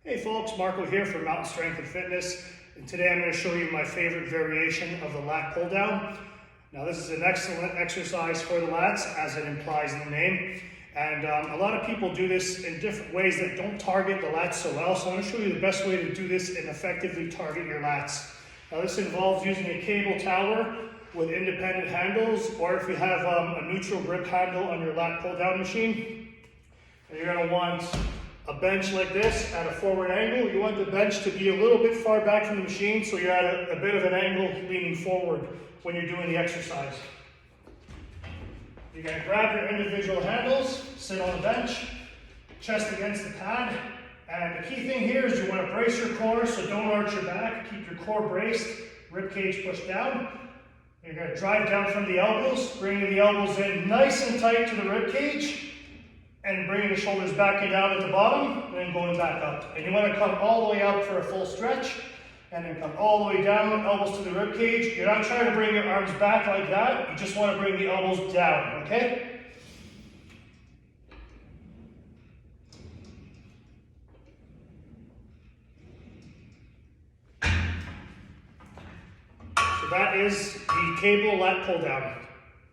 Hey folks, Marco here from Mountain Strength and Fitness, and today I'm going to show you my favorite variation of the lat pull down. Now this is an excellent exercise for the lats, as it implies in the name, and a lot of people do this in different ways that don't target the lats so well, so I'm going to show you the best way to do this and effectively target your lats. Now this involves using a cable tower with independent handles, or if you have a neutral grip handle on your lat pull down machine, and you're going to want a bench like this at a forward angle. You want the bench to be a little bit far back from the machine, so you're at a bit of an angle leaning forward when you're doing the exercise. You're going to grab your individual handles, sit on the bench, chest against the pad, and the key thing here is you want to brace your core, so don't arch your back, keep your core braced, rib cage pushed down. You're going to drive down from the elbows, bringing the elbows in nice and tight to the rib cage, and bringing the shoulders back and down at the bottom, and then going back up. And you want to come all the way up for a full stretch, and then come all the way down, elbows to the rib cage. You're not trying to bring your arms back like that, you just want to bring the elbows down, okay? So that is the cable lat pull down.